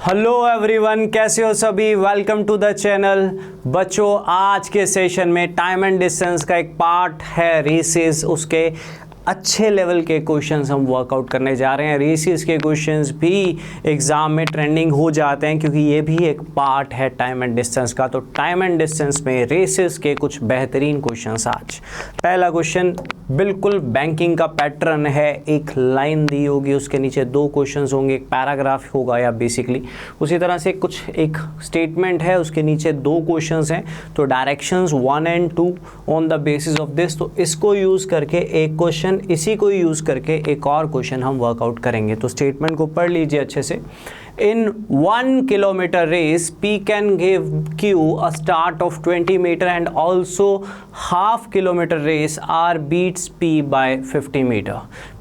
Hello everyone, कैसे हो सभी। Welcome to the channel. बच्चों, आज के सेशन में टाइम एंड डिस्टेंस का एक पार्ट है रेसेस, उसके अच्छे लेवल के क्वेश्चंस हम वर्कआउट करने जा रहे हैं। रेसेस के क्वेश्चंस भी एग्ज़ाम में ट्रेंडिंग हो जाते हैं क्योंकि ये भी एक पार्ट है टाइम एंड डिस्टेंस का। तो टाइम एंड डिस्टेंस में रेसेस के कुछ बेहतरीन क्वेश्चंस आज। पहला क्वेश्चन बिल्कुल बैंकिंग का पैटर्न है। एक लाइन दी होगी, उसके नीचे दो क्वेश्चंस होंगे, एक पैराग्राफ होगा या बेसिकली उसी तरह से कुछ एक स्टेटमेंट है, उसके नीचे दो क्वेश्चंस हैं। तो डायरेक्शंस 1 और 2 on the basis of this, तो इसको यूज़ करके एक क्वेश्चन, इसी को यूज़ करके एक और क्वेश्चन हम वर्कआउट करेंगे। तो स्टेटमेंट को पढ़ लीजिए अच्छे से। In 1 kilometer race, P can give Q a start of 20 meter and also half kilometer race R beats P by 50 meter.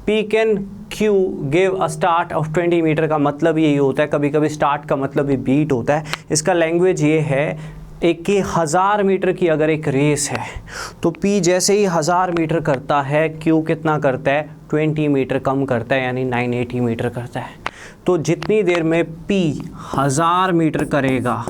P can Q give a start of 20 meter का मतलब यही होता है, कभी कभी स्टार्ट का मतलब भी बीट होता है। इसका लैंग्वेज ये है एक कि 1000 मीटर की अगर एक रेस है तो P जैसे ही 1000 मीटर करता है, Q कितना करता है, 20 मीटर कम करता है, यानी 980 मीटर करता है। तो जितनी देर में P 1000 मीटर करेगा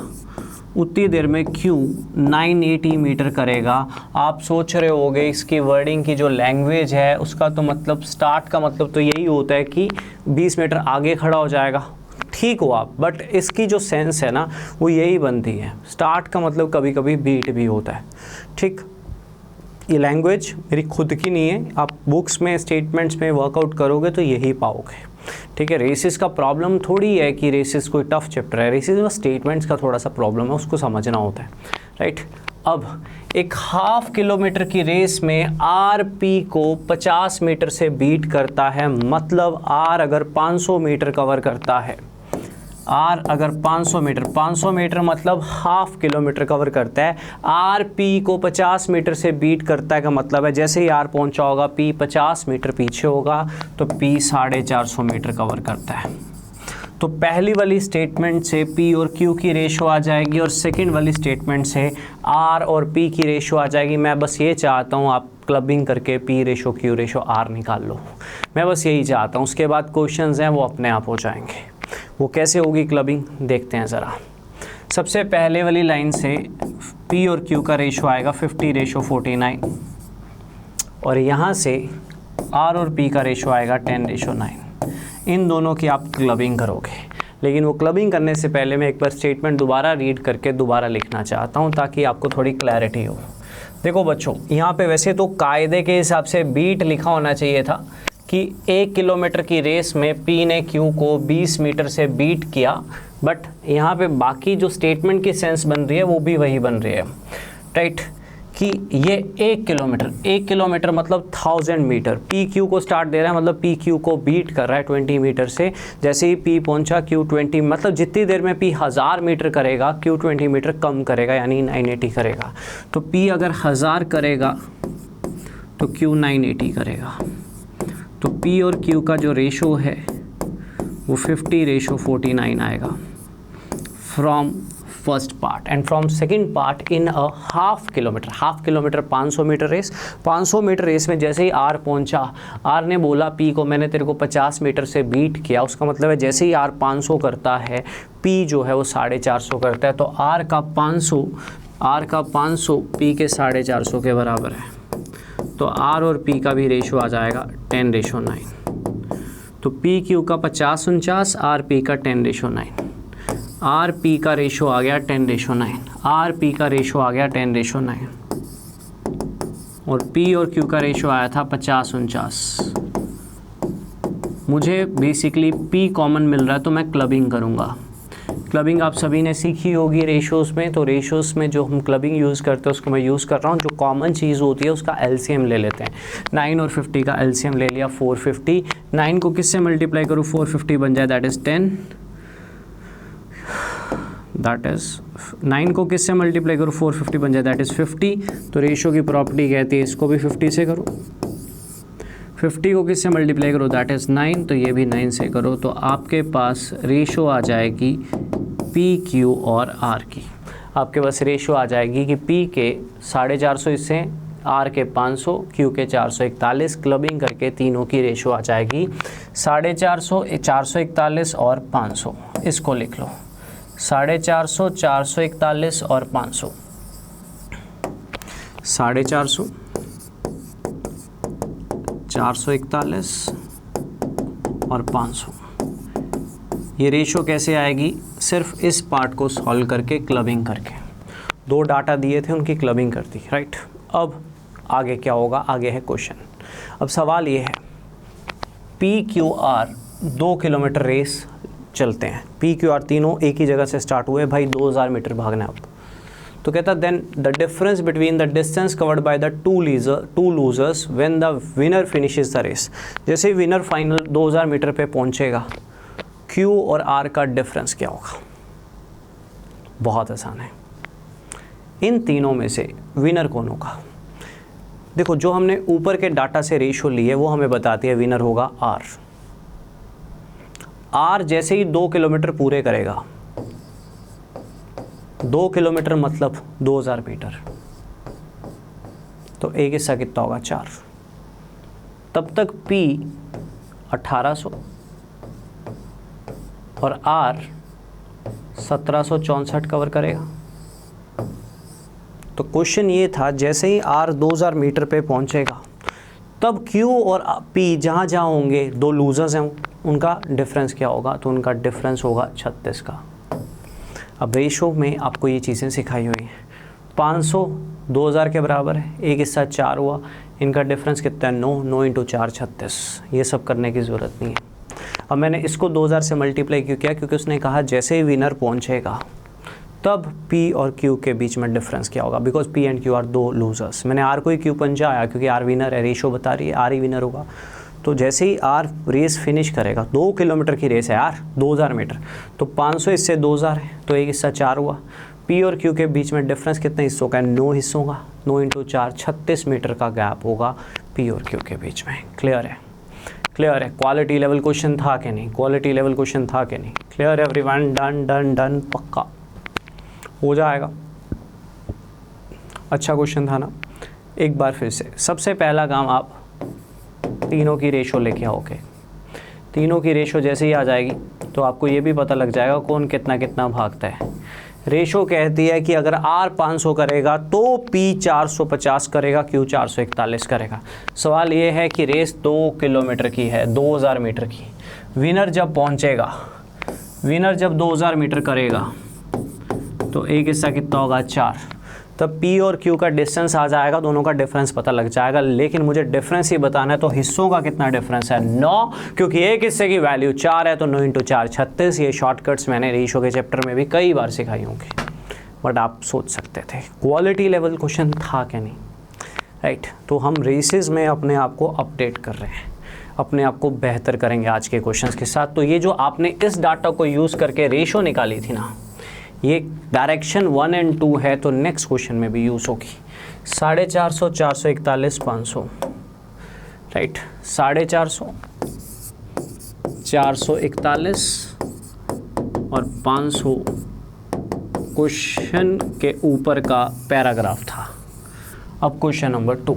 उतनी देर में Q 980 मीटर करेगा। आप सोच रहे होगे इसकी वर्डिंग की जो लैंग्वेज है उसका तो मतलब स्टार्ट का मतलब तो यही होता है कि 20 मीटर आगे खड़ा हो जाएगा। ठीक हो आप, बट इसकी जो सेंस है ना वो यही बनती है। स्टार्ट का मतलब कभी कभी बीट भी होता है। ठीक, ये लैंग्वेज मेरी खुद की नहीं है, आप बुक्स में स्टेटमेंट्स में वर्कआउट करोगे तो यही पाओगे। ठीक है, रेसिस का प्रॉब्लम थोड़ी है कि रेसिस कोई टफ चैप्टर है, रेसिस में स्टेटमेंट्स का थोड़ा सा प्रॉब्लम है, उसको समझना होता है। राइट, अब एक हाफ किलोमीटर की रेस में आर पी को 50 मीटर से बीट करता है। मतलब आर अगर 500 मीटर कवर करता है, आर अगर 500 मीटर मतलब हाफ किलोमीटर कवर करता है, आर पी को 50 मीटर से बीट करता है का मतलब है जैसे ही आर पहुंचा होगा पी 50 मीटर पीछे होगा तो पी 450 मीटर कवर करता है। तो पहली वाली स्टेटमेंट से P और Q की रेशो आ जाएगी और सेकंड वाली स्टेटमेंट से R और P की रेशो आ जाएगी। मैं बस ये चाहता हूँ आप क्लबिंग करके P ratio Q ratio R निकाल लो, मैं बस यही चाहता हूँ। उसके बाद क्वेश्चंस हैं वो अपने आप हो जाएंगे। वो कैसे होगी क्लबिंग देखते हैं ज़रा। सबसे पहले वाली लाइन से P और Q का रेशो आएगा 50:49 और यहाँ से R और P का रेशो आएगा 10:9। इन दोनों की आप क्लबिंग करोगे, लेकिन वो क्लबिंग करने से पहले मैं एक बार स्टेटमेंट दोबारा रीड करके दोबारा लिखना चाहता हूँ ताकि आपको थोड़ी क्लैरिटी हो। देखो बच्चों, यहाँ पे वैसे तो कायदे के हिसाब से बीट लिखा होना चाहिए था कि 1 किलोमीटर की रेस में P ने Q को 20 मीटर से बीट किया, बट यहाँ पे बाकी जो स्टेटमेंट की सेंस बन रही है वो भी वही बन रही है। राइट, कि ये 1 किलोमीटर मतलब 1000 मीटर। P Q को स्टार्ट दे रहा है मतलब P Q को बीट कर रहा है 20 मीटर से। जैसे ही P पहुंचा Q 20, मतलब जितनी देर में P 1000 मीटर करेगा Q 20 मीटर कम करेगा, यानी 980 करेगा। तो P अगर 1000 करेगा तो Q 980 करेगा। तो P और Q का जो रेशो है वो 50:49 आएगा from first part. And from second part in a half kilometre 500 metre race. 500 metre race में जैसे ही R पहुंचा, R ने बोला P को मैंने तेरे को 50 मीटर से बीट किया, उसका मतलब है जैसे ही R 500 करता है P जो है वो 450 करता है। तो R का 500 P के 450 के बराबर है। तो R और P का भी रेशो आ जाएगा 10:9। तो P Q का 50-49, R P का 10:9। R P का रेशो आ गया 10:9, R P का रेशो आ गया 10:9 और P और Q का रेशो आया था 50-49। मुझे बेसिकली P कॉमन मिल रहा है तो मैं क्लबिंग करूँगा। क्लबिंग आप सभी ने सीखी होगी रेशोज़ में, तो रेशोज़ में जो हम क्लबिंग यूज़ करते हैं उसको मैं यूज़ कर रहा हूँ। जो कॉमन चीज़ होती है उसका एलसीएम ले लेते हैं। 9 और 50 का एलसीएम ले लिया 450। 9 को किससे मल्टीप्लाई करूँ 450 बन जाए, दैट इज़ 10। दैट इज़ 9 को किससे मल्टीप्लाई करूँ 450 बन जाए, दैट इज़ 50। तो रेशो की प्रॉपर्टी कहती है इसको भी 50 से करो। 50 को किससे मल्टीप्लाई करो, दैट इज़ 9, तो ये भी 9 से करो। तो आपके पास रेशो आ जाएगी P Q और R की। आपके पास रेशो आ जाएगी कि P के 450 इससे, R के 500, Q के 441। क्लबिंग करके तीनों की रेशो आ जाएगी 450, 441 और 500। इसको लिख लो। 450, 441 और 500। 450, 441 और 500। ये रेशो कैसे आएगी? सिर्फ इस पार्ट को सॉल्व करके, क्लबिंग करके। दो डाटा दिए थे, उनकी क्लबिंग कर दी, राइट। अब आगे क्या होगा? आगे है क्वेश्चन। अब सवाल ये है, PQR 2 किलोमीटर रेस चलते हैं। PQR तीनों एक ही जगह से स्टार्ट हुए, भाई 2000 मीटर भागना है अब। तो कहता then the difference between the distance covered by the two losers when the winner finishes the race. जैसे ही विनर फाइनल 2000 मीटर पे पहुंचेगा, Q और R का डिफरेंस क्या होगा? बहुत आसान है। इन तीनों में से विनर कौन होगा? देखो, जो हमने ऊपर के डाटा से रेशो लिए वो हमें बताती है विनर होगा R। R जैसे ही 2 किलोमीटर पूरे करेगा, 2 किलोमीटर मतलब 2000 मीटर, तो एक हिस्सा कितना होगा? 4। तब तक P 1800 और R 1764 कवर करेगा। तो क्वेश्चन ये था, जैसे ही R 2000 मीटर पे पहुंचेगा, तब Q और P जहाँ जहाँ होंगे, दो लूजर्स हैं, उनका डिफरेंस क्या होगा? तो उनका डिफरेंस होगा 36 का। अब रेशो में आपको ये चीज़ें सिखाई हुई हैं। 500 2000 के बराबर है, एक हिस्सा 4 हुआ, इनका डिफरेंस कितना है? 9 इंटू 4 36। ये सब करने की ज़रूरत नहीं है। अब मैंने इसको 2000 से मल्टीप्लाई क्यों किया? क्योंकि उसने कहा जैसे ही विनर पहुंचेगा तब P और Q के बीच में डिफरेंस क्या होगा, because P and Q are दो लूजर्स। मैंने R को ही Q पंचाया क्योंकि R विनर है, रेशो बता रही है R ही विनर होगा। तो जैसे ही R रेस फिनिश करेगा, 2 किलोमीटर की रेस है R, 2000 मीटर, तो 500 इससे 2000 है, तो एक हिस्सा 4 हुआ। P और Q के बीच में डिफरेंस कितने हिस्सों का है? 9 हिस्सों का। 9 इंटू 4 36 मीटर का गैप होगा P और Q के बीच में। क्लियर है? क्लियर है? क्वालिटी लेवल क्वेश्चन था कि नहीं? क्वालिटी लेवल क्वेश्चन था कि नहीं? Clear everyone? Done done done, पक्का हो जाएगा। अच्छा क्वेश्चन था ना? एक बार फिर से, सबसे पहला काम आप तीनों की रेशो लेके आओगे। तीनों की रेशो जैसे ही आ जाएगी तो आपको ये भी पता लग जाएगा कौन कितना कितना भागता है। रेशो कहती है कि अगर R 500 करेगा तो P 450 करेगा, Q 441 करेगा। सवाल ये है कि रेस 2 किलोमीटर की है, 2000 मीटर की। विनर जब पहुंचेगा, विनर जब 2000 मीटर करेगा तो एक हिस्सा कितना होगा? 4। तब P और Q का डिस्टेंस आ जाएगा, दोनों का डिफरेंस पता लग जाएगा। लेकिन मुझे डिफरेंस ही बताना है, तो हिस्सों का कितना डिफरेंस है? 9, क्योंकि एक हिस्से की वैल्यू 4 है, तो 9 इंटू 4 36। ये शॉर्टकट्स मैंने रेशो के चैप्टर में भी कई बार सिखाई होंगी, बट आप सोच सकते थे। क्वालिटी लेवल क्वेश्चन था कि नहीं? राइट। तो हम रेसेस में अपने आप को अपडेट कर रहे हैं, अपने आप को बेहतर करेंगे आज के क्वेश्चंस के साथ। तो ये जो आपने इस डाटा को यूज़ करके रेशो निकाली थी ना, ये डायरेक्शन 1 एंड 2 है, तो नेक्स्ट क्वेश्चन में भी यूज़ होगी। 450, 441, 500, राइट। 450, 441 और 500 क्वेश्चन के ऊपर का पैराग्राफ था। अब क्वेश्चन नंबर 2,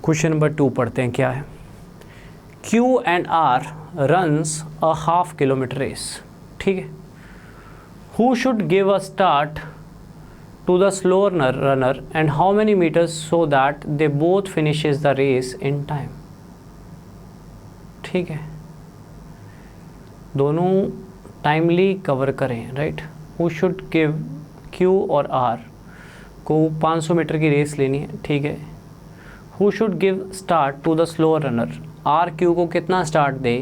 क्वेश्चन नंबर 2 पढ़ते हैं। क्या है? Q and R runs a half kilometre race, ठीक है। Who should give a start to the slower runner and how many meters so that they both finishes the race in time? ठीक है, दोनों timely cover करें, right. Who should give Q और R को 500 metre की race लेनी है, ठीक है। Who should give start to the slower runner? R Q को कितना start they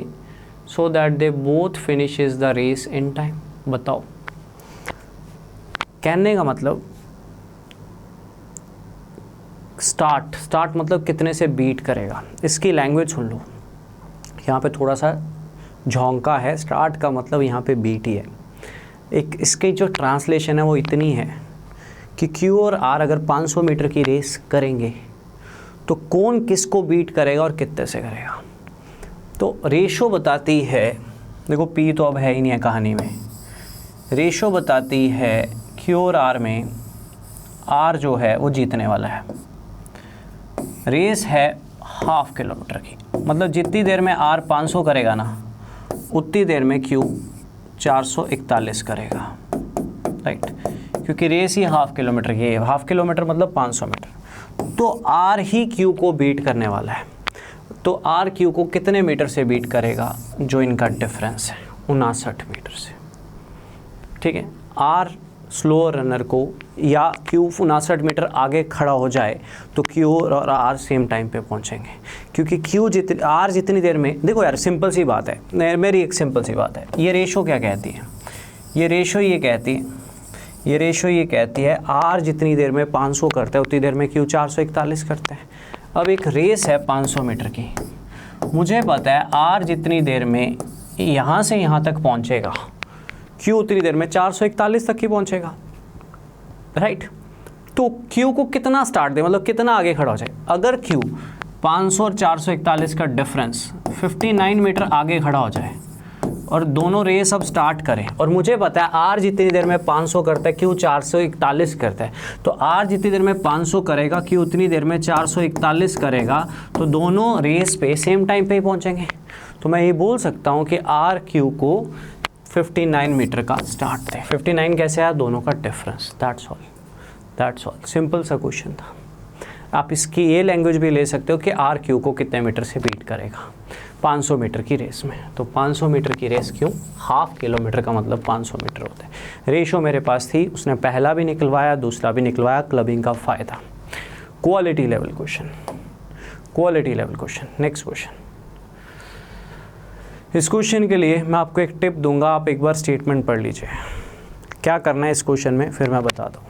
so that they both finishes the race in time? बताओ। कहने का मतलब स्टार्ट मतलब कितने से बीट करेगा। इसकी लैंग्वेज सुन लो, यहाँ पे थोड़ा सा झोंका है। स्टार्ट का मतलब यहाँ पे बीट ही है। एक इसकी जो ट्रांसलेशन है वो इतनी है कि Q और R अगर 500 मीटर की रेस करेंगे तो कौन किसको बीट करेगा और कितने से करेगा। तो रेशो बताती है, देखो P तो अब है ही नहीं है कहानी में। रेशो बताती है Q और R में R जो है वो जीतने वाला है। रेस है हाफ किलोमीटर की, मतलब जितनी देर में R 500 करेगा ना, उतनी देर में Q 441 करेगा। राइट, क्योंकि रेस ही हाफ किलोमीटर की है, हाफ किलोमीटर मतलब 500 मीटर। तो आर ही क्यू को बीट करने वाला है, तो आर क्यू को कितने मीटर से बीट करेगा, जो इनका डिफरेंस है 59 मीटर से। ठीक है, आर स्लो रनर को या क्यू 59 मीटर आगे खड़ा हो जाए तो क्यू और आर सेम टाइम पे पहुंचेंगे, क्योंकि क्यू आर जितनी देर में, देखो यार सिंपल सी बात है, मेरी एक सिंपल सी बात है, ये रेशो क्या कहती है, ये रेशो ये कहती है आर जितनी देर में 500 करता है उतनी देर में क्यू 441 करता है। अब एक रेस है 500 मीटर की, मुझे पता है आर जितनी देर में यहाँ से यहाँ तक पहुँचेगा क्यू उतनी देर में 441 तक ही पहुँचेगा, राइट। तो क्यू को कितना स्टार्ट दे, मतलब कितना आगे खड़ा हो जाए। अगर क्यू 500 और 441 का डिफरेंस 59 मीटर आगे खड़ा हो जाए और दोनों रेस अब स्टार्ट करें, और मुझे पता है आर जितनी देर में 500 करता है क्यू 441 करता है, तो आर जितनी देर में 500 करेगा क्यू उतनी देर में 441 करेगा, तो दोनों रेस पे सेम टाइम पे ही पहुंचेंगे। तो मैं ये बोल सकता हूँ कि आर क्यू को 59 मीटर का स्टार्ट दे। 59 कैसे आया, दोनों का डिफरेंस, दैट्स ऑल, सिंपल सा क्वेश्चन था। आप इसकी ये लैंग्वेज भी ले सकते हो कि आर क्यू को कितने मीटर से बीट करेगा 500 मीटर की रेस में। तो 500 मीटर की रेस क्यों, हाफ किलोमीटर का मतलब 500 मीटर होता है। रेशो मेरे पास थी, उसने पहला भी निकलवाया दूसरा भी निकलवाया, क्लबिंग का फ़ायदा। Quality level question, next question. इस क्वेश्चन के लिए मैं आपको एक टिप दूंगा, आप एक बार स्टेटमेंट पढ़ लीजिए। क्या करना है इस क्वेश्चन में फिर मैं बताता हूँ।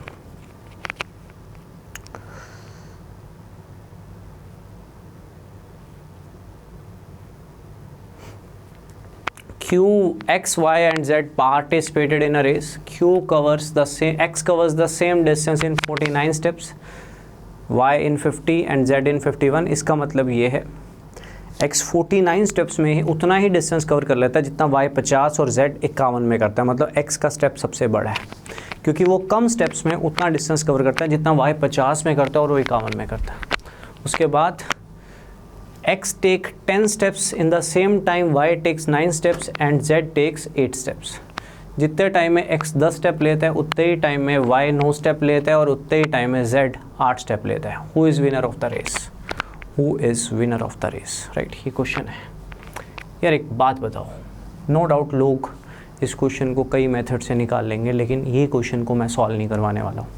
Q, X, Y and Z participated in a race. X covers the same distance in 49 steps, Y in 50 and Z in 51। इसका मतलब ये है X 49 स्टेप्स में ही उतना ही डिस्टेंस कवर कर लेता है जितना Y 50 और Z 51 में करता है। मतलब X का स्टेप सबसे बड़ा है, क्योंकि वो कम स्टेप्स में उतना डिस्टेंस कवर करता है जितना Y 50 में करता है और वो 51 में करता है। उसके बाद X take 10 steps in the same time, Y takes 9 steps and Z takes 8 steps। जितने टाइम में X 10 स्टेप लेता है उतने ही टाइम में Y 9 स्टेप लेता है और उतने ही टाइम में Z 8 स्टेप लेता है। Who is winner of the race, right, ये क्वेश्चन है। यार एक बात बताओ, नो डाउट लोग इस क्वेश्चन को कई मेथड से निकाल लेंगे, लेकिन ये क्वेश्चन को मैं सॉल्व नहीं करवाने वाला हूँ।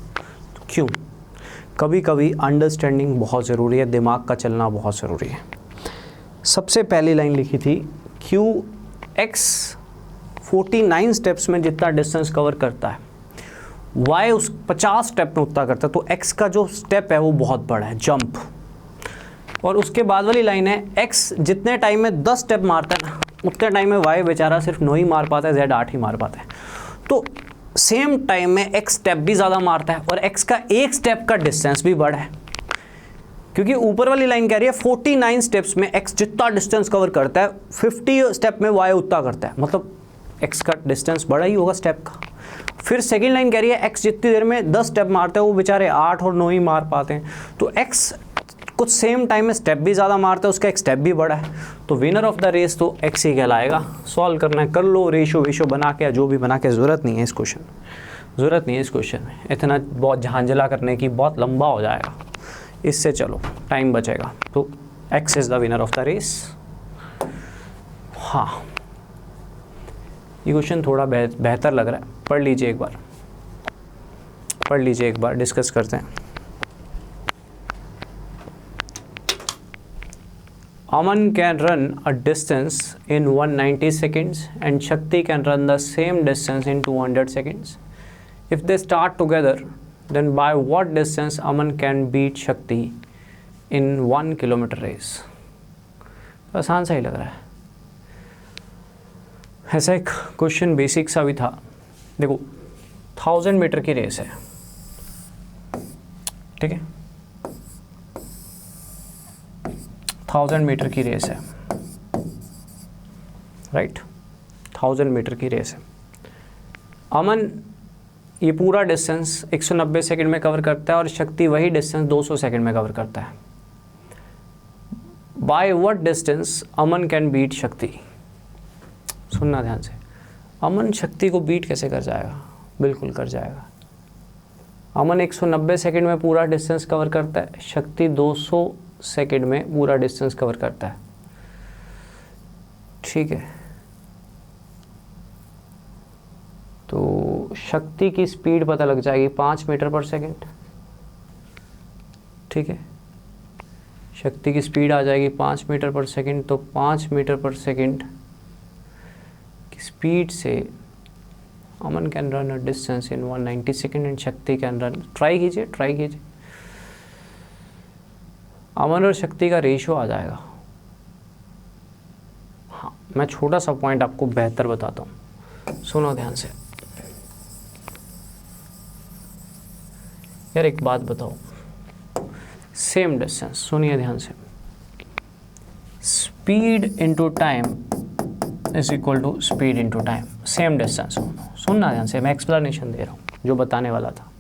तो क्यों? कभी कभी अंडरस्टैंडिंग बहुत ज़रूरी है, दिमाग का चलना बहुत ज़रूरी है। सबसे पहली लाइन लिखी थी क्यू एक्स 49 स्टेप्स में जितना डिस्टेंस कवर करता है, वाई उस 50 स्टेप में उतना करता है, तो एक्स का जो स्टेप है वो बहुत बड़ा है, जंप। और उसके बाद वाली लाइन है एक्स जितने टाइम में 10 स्टेप मारता है ना, उतने टाइम में वाई बेचारा सिर्फ 9 ही मार पाता है, जेड 8 ही मार पाता है। तो सेम टाइम में एक्स स्टेप भी ज़्यादा मारता है और एक्स का एक स्टेप का डिस्टेंस भी बड़ा है, क्योंकि ऊपर वाली लाइन कह रही है 49 स्टेप्स में x जितना डिस्टेंस कवर करता है 50 स्टेप में y उतना करता है, मतलब x का डिस्टेंस बड़ा ही होगा स्टेप का। फिर सेकंड लाइन कह रही है x जितनी देर में 10 स्टेप मारते हैं वो बेचारे 8 और 9 ही मार पाते हैं, तो x कुछ सेम टाइम में स्टेप भी ज़्यादा मारता है, उसका एक स्टेप भी बड़ा है, तो विनर ऑफ द रेस तो x ही कहलाएगा। सॉल्व करना है, कर लो, रेशो बना के, जो भी बना के, ज़रूरत नहीं है इस क्वेश्चन में, इतना बहुत झांझला करने की, बहुत लंबा हो जाएगा इससे, चलो टाइम बचेगा। तो x is the winner of the race. हाँ, ये क्वेश्चन थोड़ा बेहतर लग रहा है, पढ़ लीजिए एक बार, डिस्कस करते हैं। Aman can run a distance in 190 seconds and Shakti can run the same distance in 200 seconds. If they start together, then by what distance Aman can beat Shakti in 1 kilometer race? आसान सा ही लग रहा है। ऐसा एक question basic सा भी था। देखो 1000 मीटर की रेस है, ठीक है, 1000 मीटर की रेस है, राइट, 1000 मीटर की रेस है। अमन ये पूरा डिस्टेंस 190 सेकंड में कवर करता है और शक्ति वही डिस्टेंस 200 सेकंड में कवर करता है। By what distance Aman can beat Shakti? सुनना ध्यान से, अमन शक्ति को बीट कैसे कर जाएगा? बिल्कुल कर जाएगा। अमन 190 सेकंड में पूरा डिस्टेंस कवर करता है, शक्ति 200 सेकंड में पूरा डिस्टेंस कवर करता है। ठीक है, तो शक्ति की स्पीड पता लग जाएगी 5 मीटर पर सेकंड। ठीक है, शक्ति की स्पीड आ जाएगी 5 मीटर पर सेकंड। तो 5 मीटर पर सेकंड की स्पीड से Aman can run a distance in 190 seconds and Shakti can run, try कीजिए। अमन और शक्ति का रेशियो आ जाएगा। हाँ, मैं छोटा सा पॉइंट आपको बेहतर बताता हूँ, सुनो ध्यान से। यार एक बात बताओ, सेम डिस्टेंस, सुनिए ध्यान से, speed into time is equal to speed into time, same distance. सुनना ध्यान से, मैं एक्सप्लेनेशन दे रहा हूँ जो बताने वाला था।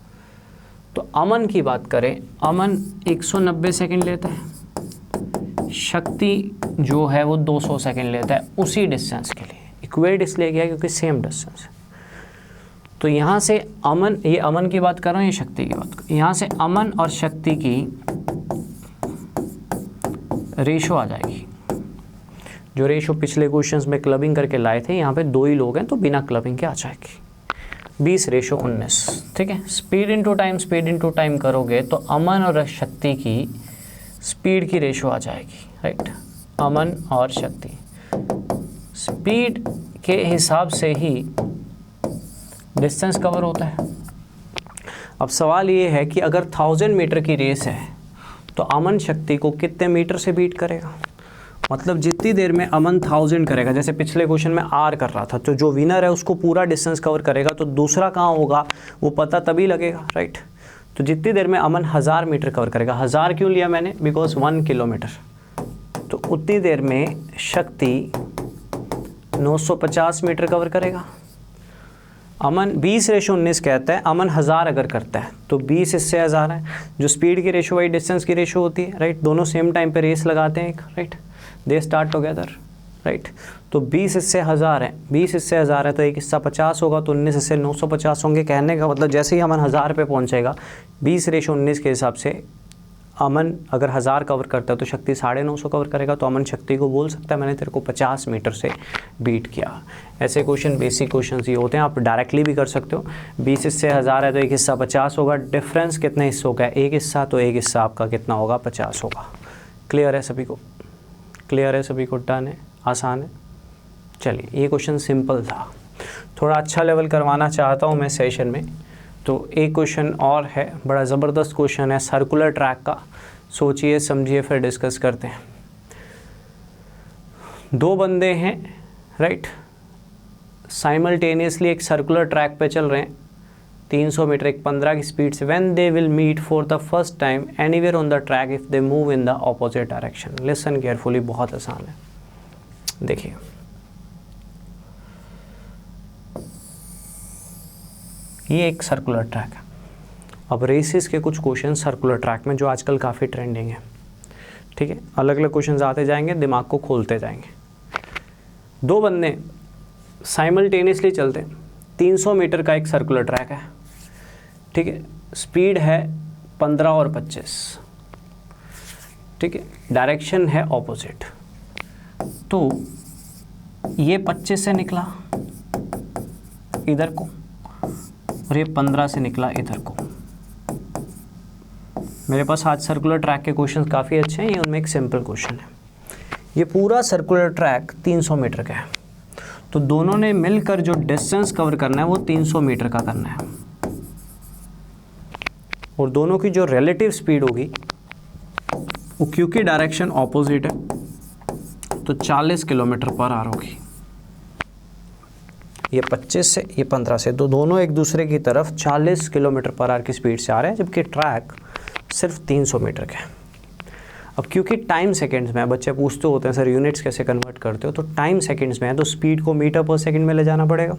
तो अमन की बात करें, अमन 190 सेकंड लेता है, शक्ति जो है वो 200 सेकंड लेता है उसी डिस्टेंस के लिए। इक्वेट इसलिए किया क्योंकि सेम डिस्टेंस है। तो यहाँ से अमन, ये अमन की बात कर रहा हूँ, ये शक्ति की बात कर रहा हूँ। यहाँ से अमन और शक्ति की रेशो आ जाएगी, जो रेशो पिछले क्वेश्चंस में क्लबिंग करके लाए थे। यहाँ पे 2 ही लोग हैं तो बिना क्लबिंग के आ जाएगी 20:19। ठीक है, स्पीड इनटू टाइम करोगे तो अमन और शक्ति की स्पीड की रेशो आ जाएगी। राइट, अमन और शक्ति स्पीड के हिसाब से ही डिस्टेंस कवर होता है। अब सवाल ये है कि अगर 1000 मीटर की रेस है तो अमन शक्ति को कितने मीटर से बीट करेगा। मतलब जितनी देर में अमन 1000 करेगा, जैसे पिछले क्वेश्चन में आर कर रहा था, तो जो विनर है उसको पूरा डिस्टेंस कवर करेगा, तो दूसरा कहाँ होगा वो पता तभी लगेगा। राइट, तो जितनी देर में अमन 1000 मीटर कवर करेगा, 1000 क्यों लिया मैंने, बिकॉज 1 किलोमीटर, तो उतनी देर में शक्ति 950 मीटर कवर करेगा। अमन 20:19 कहता है, अमन 1000 अगर करता है तो 20 इससे 1000 है, जो स्पीड की रेशो वही डिस्टेंस की रेशो होती है। राइट, दोनों सेम टाइम पे रेस लगाते हैं एक। Right, they start together. Right, तो 20 इससे 1000 है, 20 इससे 1000 है तो एक हिस्सा 50 होगा, तो 19 इससे 950 होंगे। कहने का मतलब जैसे ही अमन 1000 पे पहुंचेगा 20:19 के हिसाब से अमन अगर 1000 कवर करता है तो शक्ति 950 कवर करेगा। तो अमन शक्ति को बोल सकता है मैंने तेरे को 50 मीटर से बीट किया। ऐसे क्वेश्चन बेसिक क्वेश्चन ये होते हैं, आप डायरेक्टली भी कर सकते हो। 20 इससे 1000 है तो एक हिस्सा 50 होगा, डिफरेंस कितने हिस्सों का है, एक हिस्सा, तो एक हिस्सा आपका कितना होगा, 50 होगा। क्लियर है सभी को, क्लियर है सभी को, डन है, आसान है। चलिए, ये क्वेश्चन सिंपल था, थोड़ा अच्छा लेवल करवाना चाहता हूँ मैं सेशन में। तो एक क्वेश्चन और है, बड़ा ज़बरदस्त क्वेश्चन है सर्कुलर ट्रैक का, सोचिए समझिए फिर डिस्कस करते हैं। 2 बंदे हैं, राइट, साइमल्टेनियसली एक सर्कुलर ट्रैक पे चल रहे हैं 300 मीटर, एक 15 की स्पीड से। When they will meet for the first time anywhere on the track if they move in the opposite direction. Listen carefully, बहुत आसान है, देखिए। ये एक सर्कुलर ट्रैक है। अब रेसेस के कुछ क्वेश्चन सर्कुलर ट्रैक में जो आजकल काफ़ी ट्रेंडिंग है। ठीक है, अलग अलग क्वेश्चन आते जाएंगे, दिमाग को खोलते जाएंगे। 2 बंदे साइमल्टेनियसली चलते हैं, 300 मीटर का एक सर्कुलर ट्रैक है। ठीक है, स्पीड है 15 और 25। ठीक है, डायरेक्शन है ऑपोजिट। तो ये 25 से निकला इधर को और ये 15 से निकला इधर को। मेरे पास आज सर्कुलर ट्रैक के क्वेश्चंस काफ़ी अच्छे हैं, ये उनमें एक सिंपल क्वेश्चन है। ये पूरा सर्कुलर ट्रैक 300 मीटर का है, तो दोनों ने मिलकर जो डिस्टेंस कवर करना है वो 300 मीटर का करना है, और दोनों की जो रिलेटिव स्पीड होगी वो, क्योंकि डायरेक्शन ऑपोजिट है, तो 40 किलोमीटर पर आवर होगी। ये 25 से, ये 15 से, तो दोनों एक दूसरे की तरफ 40 किलोमीटर पर आवर की स्पीड से आ रहे हैं, जबकि ट्रैक सिर्फ 300 मीटर का है। अब क्योंकि टाइम सेकंड्स में, बच्चे पूछते होते हैं सर यूनिट्स कैसे कन्वर्ट करते हो, तो टाइम सेकंड्स में है तो स्पीड को मीटर पर सेकंड में ले जाना पड़ेगा।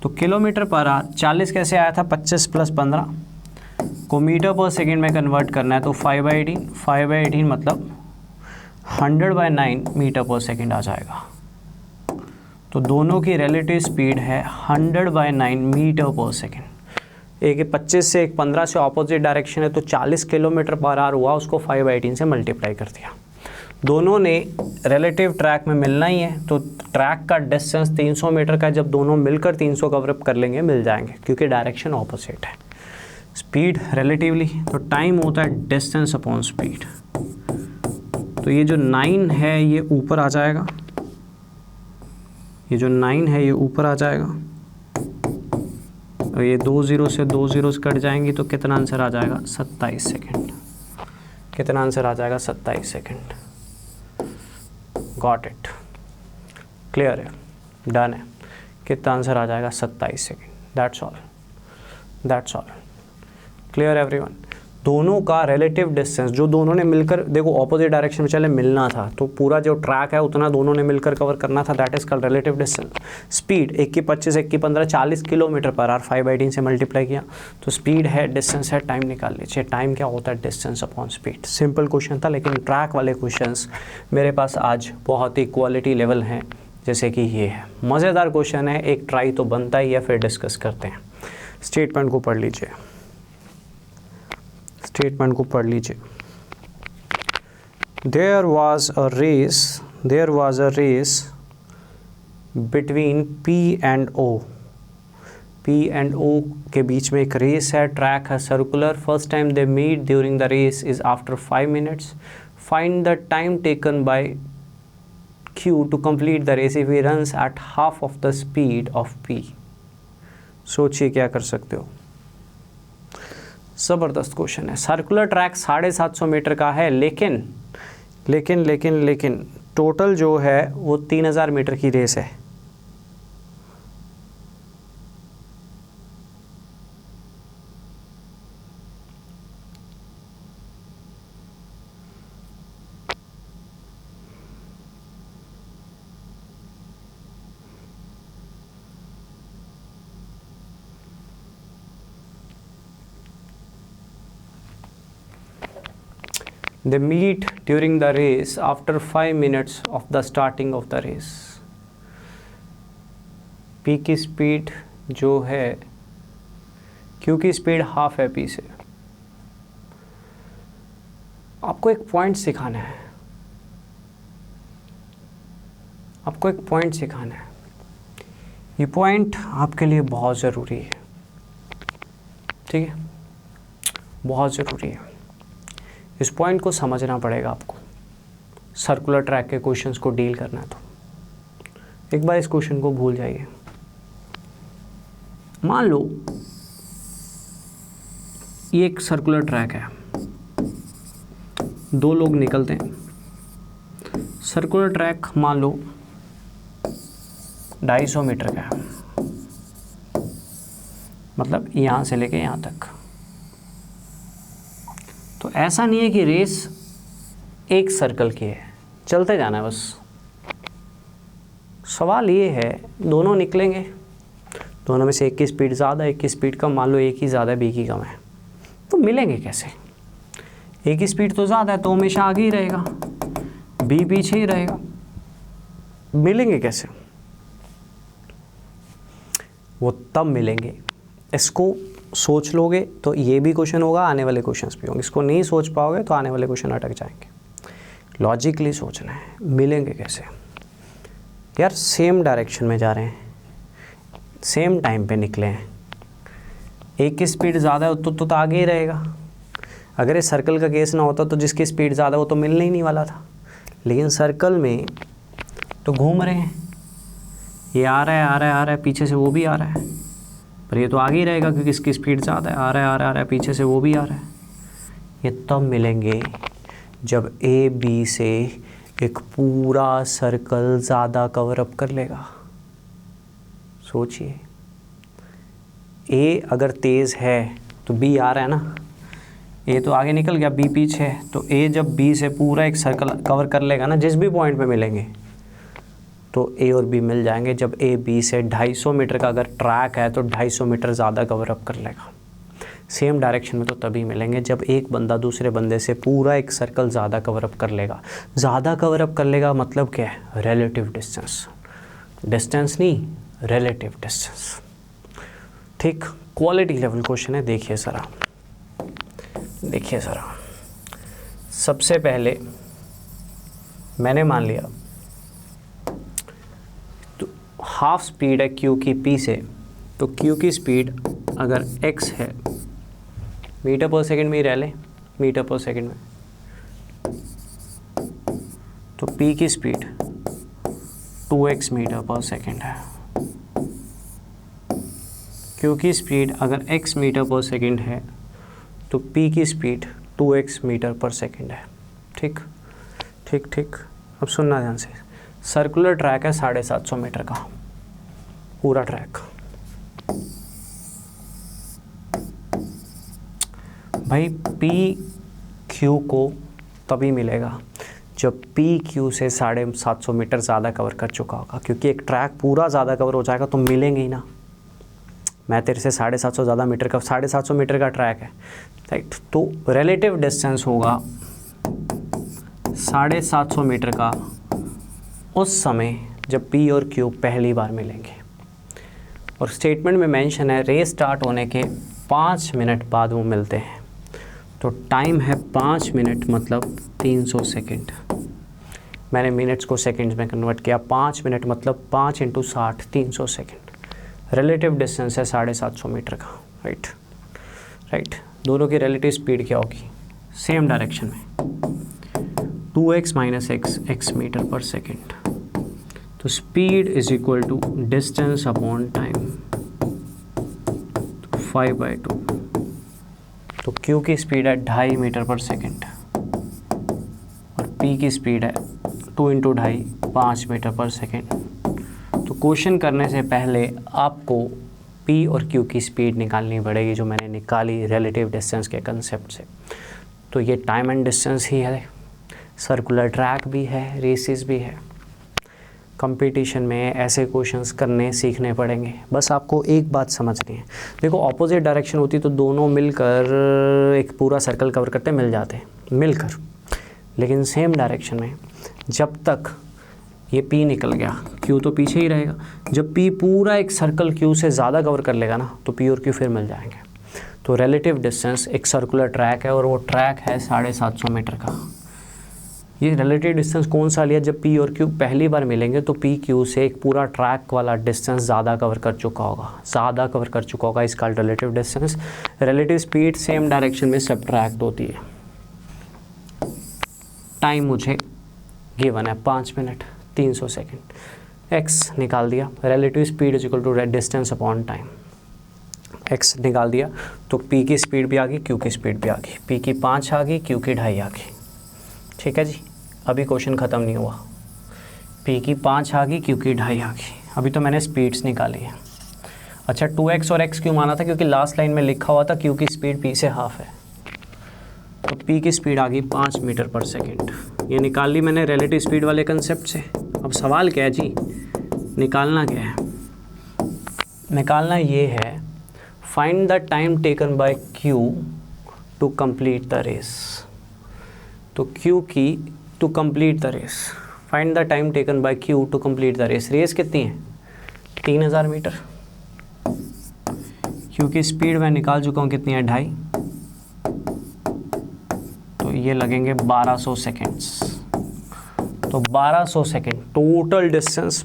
तो किलोमीटर पर आवर 40 कैसे आया था, 25 + 15 को मीटर पर सेकंड में कन्वर्ट करना है, तो 5/18 मतलब 100/9 मीटर पर सेकंड आ जाएगा। तो दोनों की रिलेटिव स्पीड है 100/9 मीटर पर सेकेंड। एक 25 से एक 15 से ऑपोजिट डायरेक्शन है, तो 40 किलोमीटर पर आवर हुआ, उसको 5/18 से मल्टीप्लाई कर दिया। दोनों ने रिलेटिव ट्रैक में मिलना ही है, तो ट्रैक का डिस्टेंस 300 मीटर का है। जब दोनों मिलकर 300 कवर अप कर लेंगे मिल जाएंगे, क्योंकि डायरेक्शन ऑपोजिट है। स्पीड रिलेटिवली, तो टाइम होता है डिस्टेंस अपॉन स्पीड। तो ये जो 9 है ये ऊपर आ जाएगा, ये जो 9 है ये ऊपर आ जाएगा, और ये 2 0 से 2 0 कट जाएंगी, तो कितना आंसर आ जाएगा? 27 सेकेंड। कितना आंसर आ जाएगा? 27 सेकेंड। गॉट इट, क्लियर है, डन है। कितना आंसर आ जाएगा? 27 second. That's all, that's all. Clear everyone. दोनों का रिलेटिव डिस्टेंस जो दोनों ने मिलकर, देखो ऑपोजिट डायरेक्शन में चले मिलना था, तो पूरा जो ट्रैक है उतना दोनों ने मिलकर कवर करना था, that is called relative distance. Speed, एक की 25, एक की 15, 40 किलोमीटर पर आवर, 5/18 से मल्टीप्लाई किया, तो स्पीड है, डिस्टेंस है, टाइम निकाल लीजिए। टाइम क्या होता है? Distance upon speed. Simple question था, लेकिन ट्रैक वाले क्वेश्चंस मेरे पास आज बहुत ही क्वालिटी लेवल हैं, जैसे कि ये है। मज़ेदार क्वेश्चन है, एक ट्राई तो बनता ही है, फिर डिस्कस करते हैं। स्टेटमेंट को पढ़ लीजिए, स्टेटमेंट को पढ़ लीजिए। There was a race between P and O. P and O के बीच में एक रेस है, ट्रैक है circular. First time they meet during the race is after 5 minutes. Find the time taken by Q to complete the race if he runs at half of the speed of P. सोचिए क्या कर सकते हो। ज़बरदस्त question है। Circular track 750 metre का है, लेकिन टोटल जो है वो 3000 मीटर की रेस है। They meet during the race after 5 minutes of the starting of the race. P की स्पीड जो है, Q की स्पीड हाफ है P से। आपको एक पॉइंट सिखाना है, आपको एक पॉइंट सिखाना है। ये पॉइंट आपके लिए बहुत ज़रूरी है, ठीक है, बहुत ज़रूरी है। इस पॉइंट को समझना पड़ेगा आपको, सर्कुलर ट्रैक के क्वेश्चंस को डील करना है। तो एक बार इस क्वेश्चन को भूल जाइए। मान लो ये एक सर्कुलर ट्रैक है, दो लोग निकलते हैं। सर्कुलर ट्रैक मान लो 250 मीटर का है, मतलब यहाँ से लेके यहाँ तक। तो ऐसा नहीं है कि रेस एक सर्कल की है, चलते जाना है बस। सवाल ये है, दोनों निकलेंगे, दोनों में से एक की स्पीड ज़्यादा, एक की स्पीड कम। मान लो एक ही ज़्यादा, बी की कम है, तो मिलेंगे कैसे? एक की स्पीड तो ज़्यादा है तो हमेशा आगे ही रहेगा, बी पीछे ही रहेगा, मिलेंगे कैसे? वो तब मिलेंगे, इसको सोच लोगे तो ये भी क्वेश्चन होगा, आने वाले क्वेश्चंस भी होंगे। इसको नहीं सोच पाओगे तो आने वाले क्वेश्चन अटक जाएंगे। लॉजिकली सोचना है, मिलेंगे कैसे? यार सेम डायरेक्शन में जा रहे हैं, सेम टाइम पे निकले हैं, एक की स्पीड ज़्यादा है तो आगे ही रहेगा। अगर ये सर्कल का केस ना होता तो जिसकी स्पीड ज़्यादा वो तो मिलने ही नहीं वाला था। लेकिन सर्कल में तो घूम रहे हैं, ये आ रहा है, पीछे से वो भी आ रहा है, पर ये तो आगे ही रहेगा क्योंकि इसकी स्पीड ज़्यादा है। आ रहा है, पीछे से वो भी आ रहा है। ये तब मिलेंगे जब ए बी से एक पूरा सर्कल ज़्यादा कवर अप कर लेगा। सोचिए, ए अगर तेज़ है तो बी आ रहा है ना, ए तो आगे निकल गया, बी पीछे है, तो ए जब बी से पूरा एक सर्कल कवर कर लेगा ना, जिस भी पॉइंट पे मिलेंगे तो ए और बी मिल जाएंगे। जब ए बी से 250 मीटर का अगर ट्रैक है तो 250 मीटर ज़्यादा कवर अप कर लेगा। सेम डायरेक्शन में तो तभी मिलेंगे जब एक बंदा दूसरे बंदे से पूरा एक सर्कल ज़्यादा कवर अप कर लेगा। ज़्यादा कवर अप कर लेगा मतलब क्या है? Relative distance. डिस्टेंस नहीं, रिलेटिव डिस्टेंस। ठीक, क्वालिटी लेवल क्वेश्चन है। देखिए ज़रा, देखिए ज़रा, सबसे पहले मैंने मान लिया तो हाफ स्पीड है क्यू की पी से, तो क्यू की स्पीड अगर x है, मीटर पर सेकंड में ही रह ले, मीटर पर सेकंड में, तो p की स्पीड 2x मीटर पर सेकंड है। q की स्पीड अगर x मीटर पर सेकंड है तो p की स्पीड 2x मीटर पर सेकंड है। ठीक ठीक ठीक, अब सुनना ध्यान से। सर्कुलर ट्रैक है 750 मीटर का पूरा ट्रैक। भाई पी क्यू को तभी मिलेगा जब पी क्यू से 750 मीटर ज़्यादा कवर कर चुका होगा, क्योंकि एक ट्रैक पूरा ज़्यादा कवर हो जाएगा तो मिलेंगे ही ना। मैं तेरे से 750 ज़्यादा मीटर का 750 मीटर का ट्रैक है, राइट, तो रिलेटिव डिस्टेंस होगा 750 मीटर का उस समय जब पी और क्यू पहली बार मिलेंगे। और स्टेटमेंट में मेंशन है रेस स्टार्ट होने के 5 मिनट बाद वो मिलते हैं, तो टाइम है 5 मिनट मतलब 300 सेकेंड। मैंने मिनट्स को सेकेंड्स में कन्वर्ट किया, 5 मिनट मतलब 5 × 60 300 सेकेंड। रिलेटिव डिस्टेंस है 750 मीटर का, राइट राइट। दोनों की रिलेटिव स्पीड क्या होगी, सेम डायरेक्शन में 2x - x x मीटर पर सेकेंड। तो speed is equal to distance upon time, 5/2। तो q की स्पीड है 2.5 मीटर पर सेकेंड और p की स्पीड है 2 × 2.5 5 मीटर पर सेकेंड। तो क्वेश्चन करने से पहले आपको p और q की स्पीड निकालनी पड़ेगी, जो मैंने निकाली रिलेटिव डिस्टेंस के कंसेप्ट से। तो ये टाइम एंड डिस्टेंस ही है, सर्कुलर ट्रैक भी है, रेसेस भी है। कंपटीशन में ऐसे क्वेश्चंस करने सीखने पड़ेंगे। बस आपको एक बात समझनी है, देखो ऑपोजिट डायरेक्शन होती तो दोनों मिलकर एक पूरा सर्कल कवर करते मिल जाते मिलकर, लेकिन सेम डायरेक्शन में जब तक ये P निकल गया Q तो पीछे ही रहेगा। जब P पूरा एक सर्कल Q से ज़्यादा कवर कर लेगा ना तो P और Q फिर मिल जाएंगे। तो रिलेटिव डिस्टेंस एक सर्कुलर ट्रैक है और वो ट्रैक है 750 मीटर का। ये रिलेटिव डिस्टेंस कौन सा लिया, जब P और Q पहली बार मिलेंगे तो P Q से एक पूरा ट्रैक वाला डिस्टेंस ज़्यादा कवर कर चुका होगा, इसका relative distance. Relative speed same direction में सब्ट्रैक्ट होती है। टाइम मुझे गिवन है 5 मिनट 300 सेकेंड। x निकाल दिया, relative speed is equal to distance upon time. x निकाल दिया तो P की स्पीड भी आ गई, Q की स्पीड भी आ गई। P की 5 आ गई, Q की 2.5 आ गई। ठीक है जी, अभी क्वेश्चन ख़त्म नहीं हुआ। P की 5 आ गई, Q की 2.5 आ गई। अभी तो मैंने स्पीड्स निकाली हैं। अच्छा 2x और x क्यों माना था, क्योंकि लास्ट लाइन में लिखा हुआ था Q की स्पीड P से हाफ है। तो P की स्पीड आ गई 5 मीटर पर सेकेंड। ये निकाल ली मैंने रिलेटिव स्पीड वाले कंसेप्ट से। अब सवाल क्या है जी, निकालना क्या है? निकालना ये है, find the time taken by Q to complete the race. तो Q की to complete the race, find the time taken by Q to complete the race. Race कितनी है, 3000 मीटर। Q की स्पीड मैं निकाल चुका हूँ, कितनी है, 2.5। तो ये लगेंगे 1200 सेकेंड्स। तो 1200 second total distance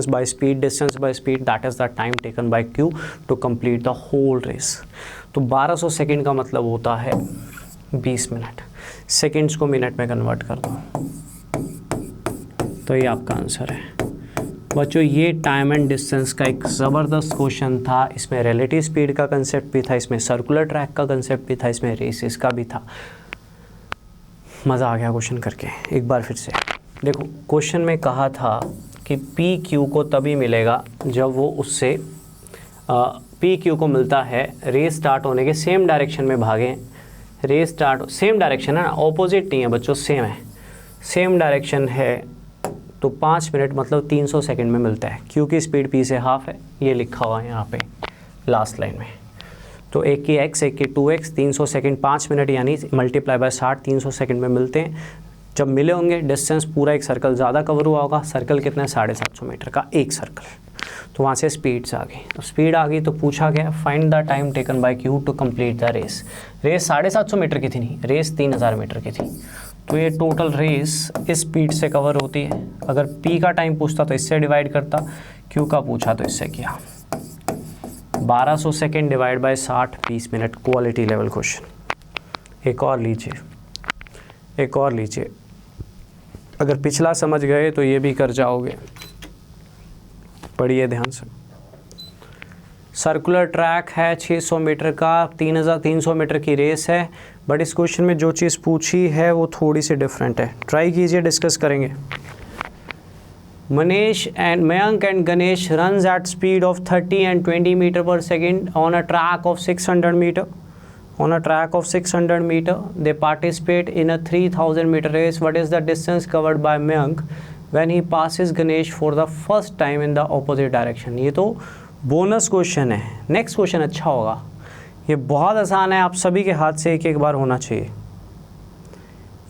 by speed, that is the time taken by Q to complete the whole race. तो 1200 सेकेंड का मतलब होता है 20 मिनट। सेकेंड्स को मिनट में कन्वर्ट कर दो, तो ये आपका आंसर है। बच्चों ये टाइम एंड डिस्टेंस का एक ज़बरदस्त क्वेश्चन था। इसमें रिलेटिव स्पीड का कंसेप्ट भी था, इसमें सर्कुलर ट्रैक का कंसेप्ट भी था, इसमें रेसेस का भी था। मज़ा आ गया क्वेश्चन करके। एक बार फिर से देखो, क्वेश्चन में कहा था कि पी क्यू को तभी मिलेगा जब वो उससे पी क्यू को मिलता है रेस स्टार्ट होने के सेम डायरेक्शन में भागें। रेस स्टार्ट सेम डायरेक्शन है ना, ऑपोजिट नहीं है बच्चों, सेम है, सेम डायरेक्शन है। तो 5 मिनट मतलब 300 सेकंड में मिलता है। क्यू की स्पीड P से हाफ है, ये लिखा हुआ है यहाँ पे लास्ट लाइन में। तो एक की x एक की 2x, 300 सेकंड 5 मिनट यानी मल्टीप्लाई बाय 60, 300 सेकंड में मिलते हैं। जब मिले होंगे डिस्टेंस पूरा एक सर्कल ज़्यादा कवर हुआ होगा। सर्कल कितना है 750 मीटर का एक सर्कल, तो वहाँ से स्पीड्स आ गई। तो स्पीड आ गई तो पूछा गया find the time taken by Q to complete the race. Race 750 metre की थी नहीं, रेस 3000 मीटर की थी। तो ये टोटल रेस इस स्पीड से कवर होती है। अगर पी का टाइम पूछता तो इससे डिवाइड करता, क्यू का पूछा तो इससे किया। 1200 second divide by 60 20 minute, quality level question. एक और लीजिए, एक और लीजिए। अगर पिछला समझ गए तो ये भी कर जाओगे। पढ़िए ध्यान से। सर्कुलर ट्रैक है 600 मीटर का, 3300 मीटर की रेस है, बट इस क्वेश्चन में जो चीज़ पूछी है वो थोड़ी सी डिफरेंट है। ट्राई कीजिए, डिस्कस करेंगे। Mayank and Ganesh runs at speed of 30 and 20 meter per second on a track of 600 meter. On a track of 600 meter, they participate in a 3000 meter race. What is the distance covered by Mayank when he passes Ganesh for the first time in the opposite direction? ये तो bonus question है। Next question अच्छा होगा। ये बहुत आसान है, आप सभी के हाथ से एक एक बार होना चाहिए।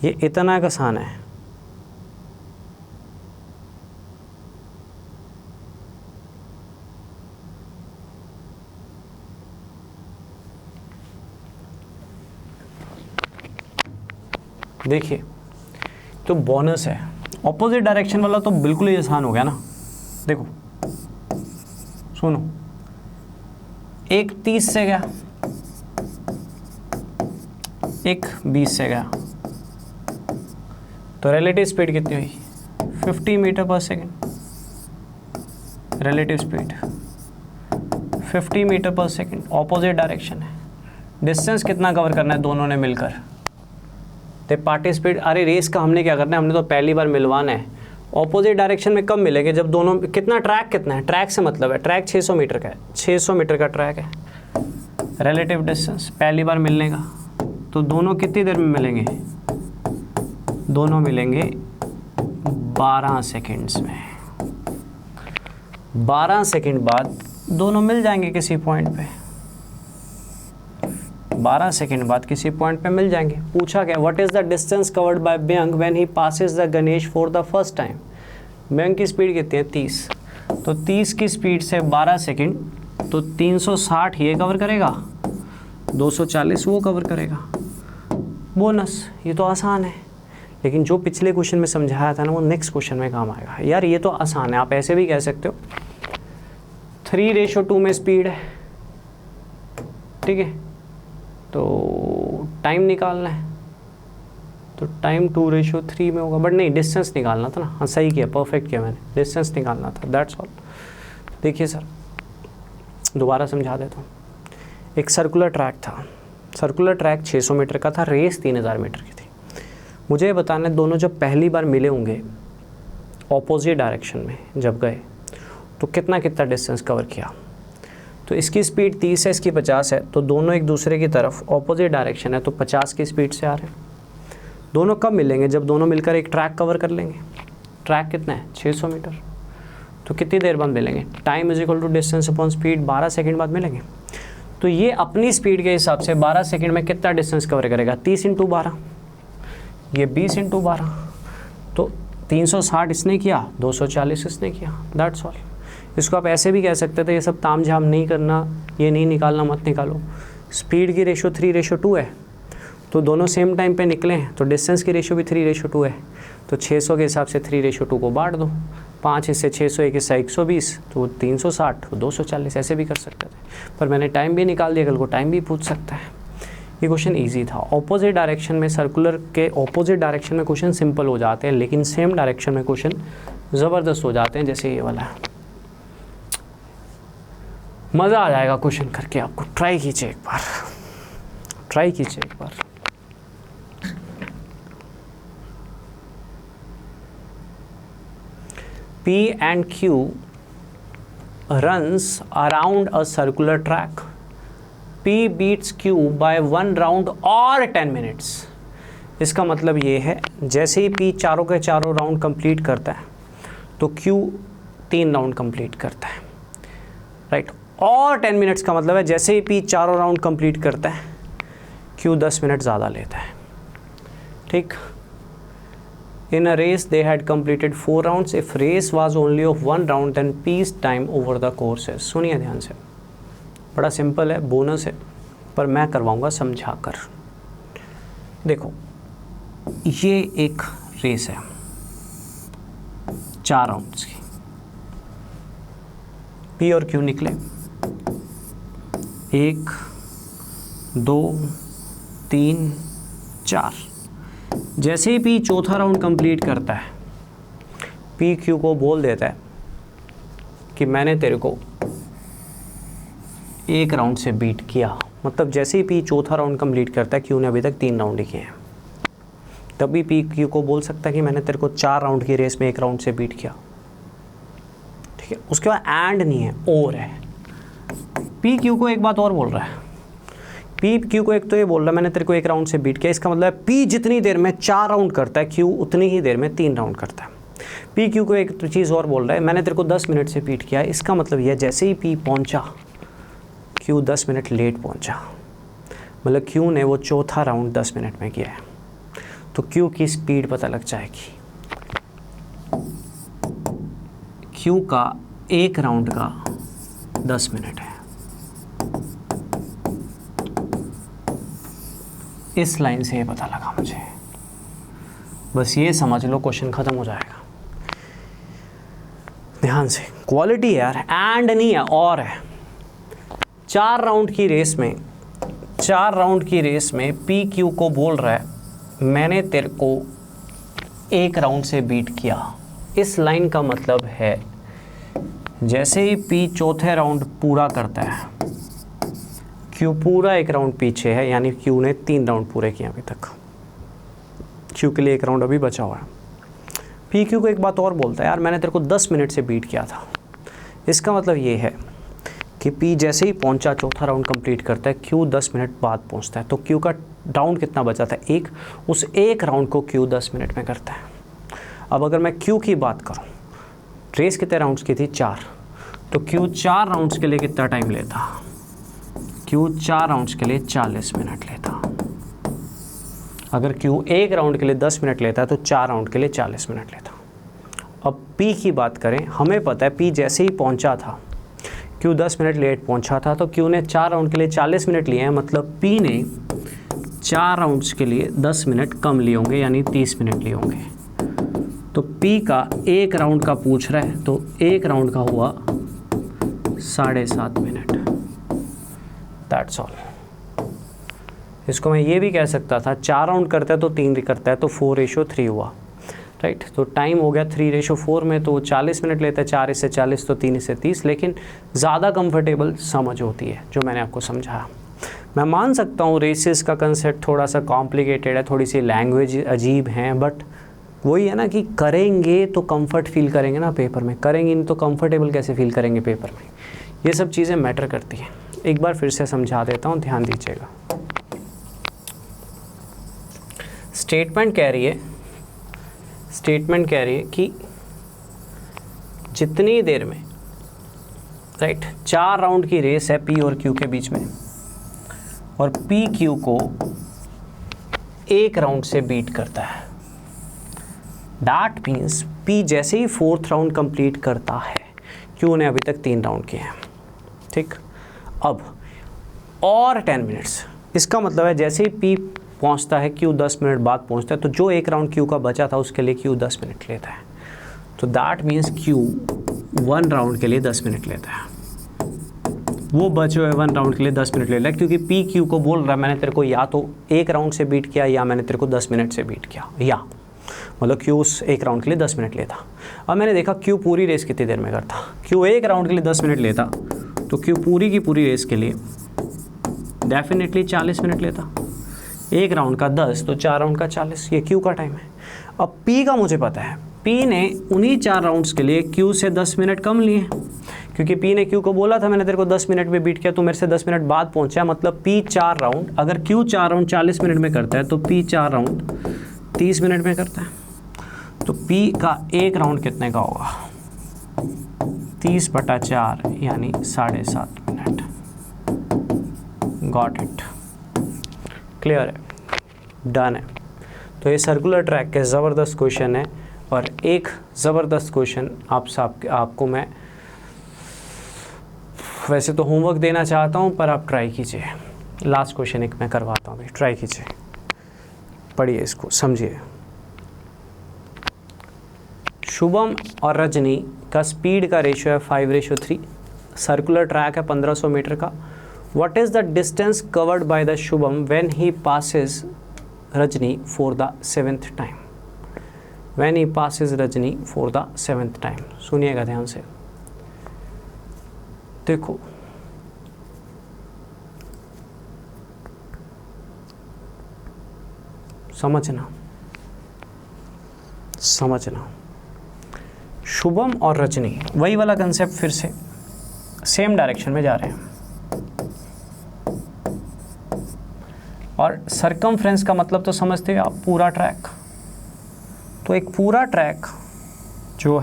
ये इतना आसान है। देखिए, तो बोनस है। ऑपोजिट डायरेक्शन वाला तो बिल्कुल ही आसान हो गया ना। देखो सुनो, एक 30 से गया, एक 20 से गया, तो रिलेटिव स्पीड कितनी हुई 50 मीटर पर सेकेंड। रिलेटिव स्पीड 50 मीटर पर सेकेंड, ऑपोजिट डायरेक्शन है। डिस्टेंस कितना कवर करना है दोनों ने मिलकर? ते पार्टिसिपेट, अरे रेस का हमने क्या करना है, हमने तो पहली बार मिलवाना है। ऑपोजिट डायरेक्शन में कब मिलेंगे? जब दोनों, कितना ट्रैक कितना है, ट्रैक से मतलब है ट्रैक 600 मीटर का है, 600 मीटर का ट्रैक है। रिलेटिव डिस्टेंस पहली बार मिलने का, तो दोनों कितनी देर में मिलेंगे? दोनों मिलेंगे 12 सेकेंड्स में। 12 सेकेंड बाद दोनों मिल जाएंगे किसी पॉइंट पे। 12 सेकेंड बाद किसी पॉइंट पे मिल जाएंगे। पूछा गया what is the distance covered bye Mayank when he passes the Ganesh for the first time. Mayank की स्पीड कितनी है 30, तो 30 की स्पीड से 12 सेकेंड, तो 360 ये कवर करेगा, 240 वो कवर करेगा। बोनस, ये तो आसान है। लेकिन जो पिछले क्वेश्चन में समझाया था ना, वो नेक्स्ट क्वेश्चन में काम आएगा। यार ये तो आसान है, आप ऐसे भी कह सकते हो 3:2 में स्पीड है, ठीक है, तो टाइम निकालना है, तो टाइम 2:3 में होगा। बट नहीं, डिस्टेंस निकालना था ना। हाँ सही किया, परफेक्ट किया मैंने, डिस्टेंस निकालना था, दैट्स ऑल। देखिए सर, दोबारा समझा देता हूँ। एक सर्कुलर ट्रैक था, सर्कुलर ट्रैक 600 मीटर का था, रेस 3000 मीटर की थी। मुझे ये बताना है, दोनों जब पहली बार मिले होंगे ऑपोजिट डायरेक्शन में जब गए, तो कितना कितना डिस्टेंस कवर किया। तो इसकी स्पीड 30 है, इसकी 50 है, तो दोनों एक दूसरे की तरफ ऑपोजिट डायरेक्शन है, तो 50 की स्पीड से आ रहे हैं। दोनों कब मिलेंगे? जब दोनों मिलकर एक ट्रैक कवर कर लेंगे। ट्रैक कितना है 600 मीटर, तो कितनी देर बाद मिलेंगे? Time is equal to distance upon speed, 12 second बाद मिलेंगे। तो ये अपनी स्पीड के हिसाब से 12 सेकेंड में कितना डिस्टेंस कवर करेगा? 30 × 12, ये 20 × 12, तो 360 इसने किया, 240 इसने किया, दैट्स ऑल। इसको आप ऐसे भी कह सकते थे, ये सब ताम झाम नहीं करना, ये नहीं निकालना, मत निकालो। स्पीड की रेशो 3:2 है, तो दोनों सेम टाइम पे निकले हैं, तो डिस्टेंस की रेशो भी 3:2 है, तो 600 के हिसाब से 3:2 को बांट दो। 5 हिस्से 600, एक हिस्सा 120, तो 360, 240, ऐसे भी कर सकते थे। पर मैंने टाइम भी निकाल दिया, कल को टाइम भी पूछ सकता है। ये क्वेश्चन ईजी था। ऑपोजिट डायरेक्शन में, सर्कुलर के ऑपोजिट डायरेक्शन में क्वेश्चन सिंपल हो जाते हैं, लेकिन सेम डायरेक्शन में क्वेश्चन ज़बरदस्त हो जाते हैं, जैसे ये वाला है। मज़ा आ जाएगा क्वेश्चन करके आपको। ट्राई कीजिए एक बार, ट्राई कीजिए एक बार। P and Q runs around a circular track. P beats Q by 1 round or 10 minutes. इसका मतलब ये है, जैसे ही P चारों के चारों राउंड कंप्लीट करता है, तो Q 3 राउंड कंप्लीट करता है, राइट। और 10 मिनट्स का मतलब है, जैसे ही P चारों राउंड कंप्लीट करता है, Q 10 मिनट ज़्यादा लेता है, ठीक। In a race, they had completed 4 rounds. If race was only of 1 round, then P's time over the course है. सुनिए ध्यान से, बड़ा सिंपल है, बोनस है, पर मैं करवाऊंगा समझा कर. देखो, ये एक रेस है 4 राउंड्स की. P और Q निकले, 1 2 3 4. जैसे ही P चौथा राउंड कंप्लीट करता है, P Q को बोल देता है कि मैंने तेरे को 1 राउंड से बीट किया. मतलब जैसे ही P चौथा राउंड कंप्लीट करता है, Q ने अभी तक 3 राउंड ही किए हैं, तभी P Q को बोल सकता है कि मैंने तेरे को 4 राउंड की रेस में 1 राउंड से बीट किया. ठीक है, उसके बाद एंड नहीं है, और है. P Q को एक बात और बोल रहा है. P Q को एक तो ये बोल रहा है मैंने तेरे को 1 राउंड से बीट किया. इसका मतलब है P जितनी देर में 4 राउंड करता है, Q उतनी ही देर में 3 राउंड करता है. P Q को एक तो चीज़ और बोल रहा है मैंने तेरे को 10 मिनट से बीट किया. इसका मतलब यह जैसे ही P पहुंचा, Q 10 मिनट लेट पहुंचा. मतलब Q ने वो चौथा राउंड 10 मिनट में किया है, तो Q की स्पीड पता लग जाएगी. Q का 1 राउंड का 10 मिनट है. इस लाइन से ये पता लगा मुझे. बस ये समझ लो, क्वेश्चन खत्म हो जाएगा. ध्यान से, क्वालिटी है यार, एंड नहीं है, और है. 4 राउंड की रेस में P Q को बोल रहा है मैंने तेरे को 1 राउंड से बीट किया. इस लाइन का मतलब है जैसे ही P चौथे राउंड पूरा करता है, Q पूरा 1 राउंड पीछे है, यानी Q ने 3 राउंड पूरे किए अभी तक. Q के लिए 1 राउंड अभी बचा हुआ है. P Q को एक बात और बोलता है यार मैंने तेरे को 10 मिनट से बीट किया था. इसका मतलब ये है कि P जैसे ही पहुंचा, चौथा राउंड कंप्लीट करता है, Q 10 मिनट बाद पहुंचता है. तो Q का राउंड कितना बचा था? 1. उस 1 राउंड को Q 10 मिनट में करता है. अब अगर मैं Q की बात करूं, रेस कितने राउंड्स की थी? 4. तो Q 4 राउंड्स के लिए कितना टाइम लेता? Q 4 राउंड्स के लिए 40 मिनट लेता. अगर Q 1 राउंड के लिए 10 मिनट लेता है तो 4 राउंड के लिए 40 मिनट लेता. अब P की बात करें, हमें पता है P जैसे ही पहुंचा था, Q 10 मिनट लेट पहुंचा था, तो Q ने 4 राउंड के लिए 40 मिनट लिए हैं. मतलब P ने 4 राउंड्स के लिए 10 मिनट कम लिए होंगे, यानी 30 मिनट लिए होंगे. तो P का 1 राउंड का पूछ रहा है, तो 1 राउंड का हुआ 7.5 मिनट. That's all. इसको मैं ये भी कह सकता था 4 राउंड करता है तो 3 करता है, तो 4:3 हुआ. राइट, तो टाइम हो गया 3:4 में, तो 40 मिनट लेता है. 4 इससे 40 तो 3 इससे 30, लेकिन ज़्यादा कंफर्टेबल समझ होती है जो मैंने आपको समझाया. मैं मान सकता हूँ रेसेस का कंसेप्ट थोड़ा सा कॉम्प्लिकेटेड है, थोड़ी सी लैंग्वेज अजीब हैं, बट वही है ना कि करेंगे तो कंफर्ट फील करेंगे ना पेपर में, करेंगे नहीं तो कंफर्टेबल कैसे फील करेंगे पेपर में. ये सब चीज़ें मैटर करती हैं. एक बार फिर से समझा देता हूँ, ध्यान दीजिएगा. स्टेटमेंट कह रही है कि जितनी देर में, राइट, 4 राउंड की रेस है P और Q के बीच में, और P Q को 1 राउंड से बीट करता है. दैट मीन्स P जैसे ही 4th राउंड कंप्लीट करता है, Q ने अभी तक 3 राउंड किए हैं. ठीक, अब और 10 मिनट्स. इसका मतलब है जैसे ही P पहुंचता है, Q 10 मिनट बाद पहुंचता है, तो जो 1 राउंड Q का बचा था उसके लिए Q 10 मिनट लेता है. तो दैट मीन्स Q 1 राउंड के लिए 10 मिनट लेता है. वो बचे हुए 1 राउंड के लिए 10 मिनट ले रहा है, क्योंकि P Q को बोल रहा है मैंने तेरे को या तो 1 राउंड से बीट किया या मैंने तेरे को 10 मिनट से बीट किया, या मतलब Q उस 1 राउंड के लिए 10 मिनट लेता. अब मैंने देखा Q पूरी रेस कितनी देर में करता. Q 1 राउंड के लिए 10 मिनट लेता, तो Q पूरी की पूरी रेस के लिए डेफिनेटली 40 मिनट लेता. 1 राउंड का 10 तो 4 राउंड का 40, ये Q का टाइम है. अब P का मुझे पता है, P ने उन्हीं 4 राउंड्स के लिए Q से 10 मिनट कम लिए, क्योंकि P ने Q को बोला था मैंने तेरे को 10 मिनट में बीट किया, तो मेरे से 10 मिनट बाद पहुंचा. मतलब P 4 राउंड, अगर Q 4 राउंड 40 मिनट में करता है तो P 4 राउंड 30 मिनट में करता है. तो P का 1 राउंड कितने का होगा? 30/4 यानी 7.5 मिनट. Got it? क्लियर है? डन है. तो ये सर्कुलर ट्रैक के ज़बरदस्त क्वेश्चन है। और एक ज़बरदस्त क्वेश्चन आपको मैं वैसे तो होमवर्क देना चाहता हूँ, पर आप ट्राई कीजिए। लास्ट क्वेश्चन एक मैं करवाता हूँ, ट्राई कीजिए, पढ़िए इसको, समझिए। शुभम और रजनी का स्पीड का रेशियो है 5:3। सर्कुलर ट्रैक है 1500 मीटर का। What is the distance covered by the Shubham when he passes Rajni for the 7th time? When he passes Rajni for the 7th time. सुनिएगा ध्यान से, देखो समझना। शुभम और रजनी, वही वाला कंसेप्ट, फिर से सेम डायरेक्शन में जा रहे हैं। और सरकमफ्रेंस का मतलब तो समझते हो आप, पूरा ट्रैक। तो एक पूरा ट्रैक जो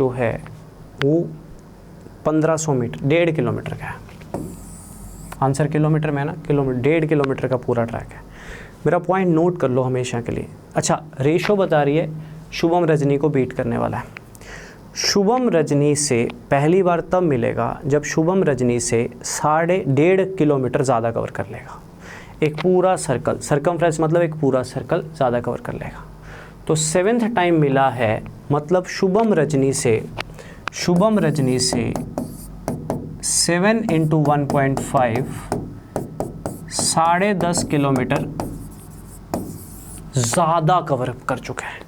है वो 1500 मीटर, 1.5 किलोमीटर का है। आंसर किलोमीटर में है ना, किलोमीटर, 1.5 किलोमीटर का पूरा ट्रैक है। मेरा पॉइंट नोट कर लो हमेशा के लिए। अच्छा, रेशो बता रही है शुभम रजनी को बीट करने वाला है। शुभम रजनी से पहली बार तब मिलेगा जब शुभम रजनी से 1.5 किलोमीटर ज़्यादा कवर कर लेगा। एक पूरा सर्कल, सर्कमफ्रेंस मतलब एक पूरा सर्कल ज़्यादा कवर कर लेगा। तो 7th टाइम मिला है, मतलब शुभम रजनी से 7 × 1.5 10.5 किलोमीटर ज़्यादा कवर कर चुका है।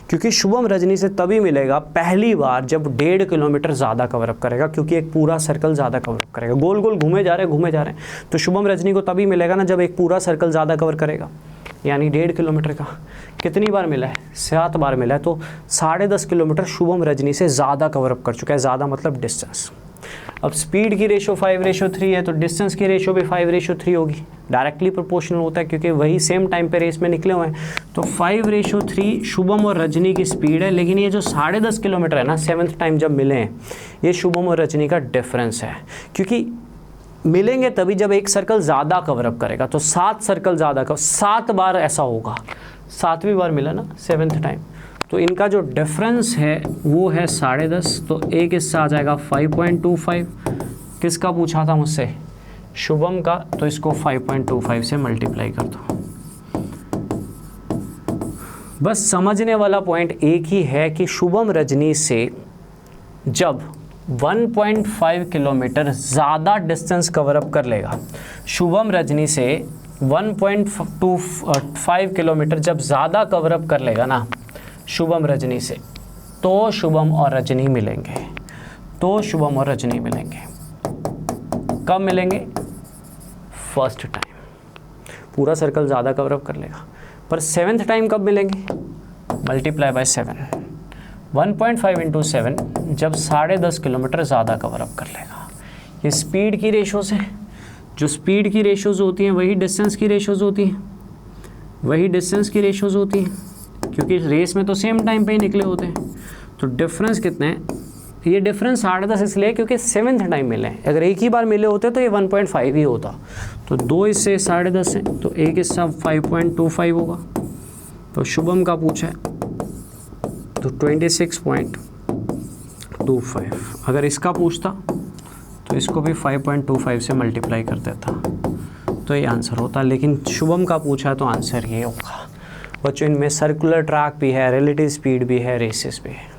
क्योंकि शुभम रजनी से तभी मिलेगा पहली बार जब 1.5 किलोमीटर ज़्यादा कवर अप करेगा, क्योंकि एक पूरा सर्कल ज़्यादा कवर अप करेगा। गोल गोल घूमे जा रहे हैं। तो शुभम रजनी को तभी मिलेगा ना जब एक पूरा सर्कल ज़्यादा कवर करेगा, यानी 1.5 किलोमीटर का। कितनी बार मिला है? 7 बार मिला है। तो 10.5 किलोमीटर शुभम रजनी से ज़्यादा कवर अप कर चुका है। ज़्यादा मतलब डिस्टेंस। अब स्पीड की रेशो 5:3 है, तो डिस्टेंस की रेशो भी 5:3 होगी। डायरेक्टली प्रोपोर्शनल होता है, क्योंकि वही सेम टाइम पे रेस में निकले हुए हैं। तो 5:3 शुभम और रजनी की स्पीड है। लेकिन ये जो 10.5 किलोमीटर है ना, 7th टाइम जब मिले हैं, ये शुभम और रजनी का डिफरेंस है। क्योंकि मिलेंगे तभी जब एक सर्कल ज़्यादा कवर अप करेगा। तो 7 सर्कल ज़्यादा कवर, 7 बार ऐसा होगा। 7वीं बार मिला ना 7th टाइम। तो इनका जो डिफरेंस है वो है 10.5। तो एक हिस्सा आ जाएगा 5.25। किसका पूछा था मुझसे? शुभम का। तो इसको 5.25 से मल्टीप्लाई कर दो। बस समझने वाला पॉइंट एक ही है कि शुभम रजनी से जब 1.5 किलोमीटर ज़्यादा डिस्टेंस कवर अप कर लेगा, शुभम रजनी से 1.25 किलोमीटर जब ज़्यादा कवर अप कर लेगा ना शुभम रजनी से, तो शुभम और रजनी मिलेंगे। कब मिलेंगे? First time. पूरा सर्कल ज़्यादा कवर अप कर लेगा। पर 7th टाइम कब मिलेंगे? Multiply by 7। 1.5 × 7 जब 10.5 किलोमीटर ज़्यादा कवर अप कर लेगा। ये स्पीड की रेशो से, जो स्पीड की रेशोज़ होती हैं वही डिस्टेंस की रेशोज़ होती हैं, क्योंकि रेस में तो सेम टाइम पे ही निकले होते हैं। तो डिफरेंस कितने हैं? ये डिफरेंस 10.5 इसलिए क्योंकि 7th टाइम मिले हैं। अगर एक ही बार मिले होते तो ये 1.5 ही होता। तो 2 हिस्से 10.5 हैं, तो एक हिस्सा 5.25 होगा। तो शुभम का पूछा है तो 26.25। अगर इसका पूछता तो इसको भी 5.25 से मल्टीप्लाई कर देता, तो ये आंसर होता। लेकिन शुभम का पूछा तो आंसर ये होगा। बच्चों, इनमें सर्कुलर ट्रैक भी है, रिलेटिव स्पीड भी है, रेसेस भी है।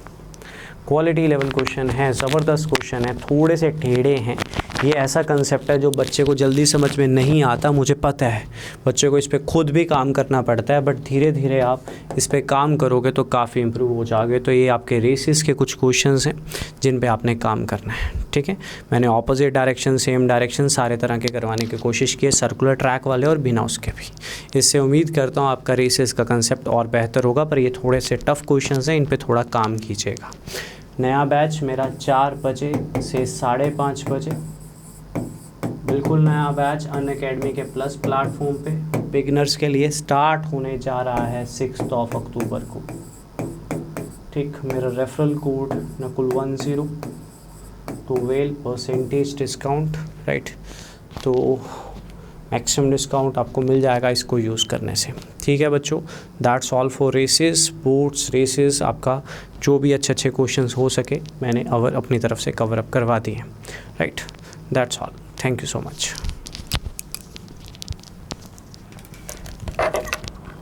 क्वालिटी लेवल क्वेश्चन है, ज़बरदस्त क्वेश्चन है, थोड़े से टेढ़े हैं। ये ऐसा कंसेप्ट है जो बच्चे को जल्दी समझ में नहीं आता, मुझे पता है। बच्चे को इस पर खुद भी काम करना पड़ता है, बट धीरे धीरे आप इस पर काम करोगे तो काफ़ी इम्प्रूव हो जाओगे। तो ये आपके रेसेस के कुछ क्वेश्चंस हैं जिन पे आपने काम करना है, ठीक है। मैंने ऑपोजिट डायरेक्शन, सेम डायरेक्शन सारे तरह के करवाने की कोशिश की है, सर्कुलर ट्रैक वाले और बिना उसके भी। इससे उम्मीद करता हूँ आपका रेसेस का कंसेप्ट और बेहतर होगा। पर ये थोड़े से टफ क्वेश्चंस हैं, इन पर थोड़ा काम कीजिएगा। नया बैच मेरा 4 बजे से 5:30 बजे, बिल्कुल नया बैच अनअकैडमी के प्लस प्लेटफॉर्म पे बिगिनर्स के लिए स्टार्ट होने जा रहा है 6 अक्टूबर को, ठीक। मेरा रेफरल कोड नकुल10 12% डिस्काउंट, राइट। तो मैक्सिमम डिस्काउंट आपको मिल जाएगा इसको यूज़ करने से। ठीक है बच्चों, that's all for races, sports races. आपका जो भी अच्छे अच्छे क्वेश्चंस हो सके मैंने अपनी तरफ से कवर अप करवा दिए। Right, that's all, thank you so much.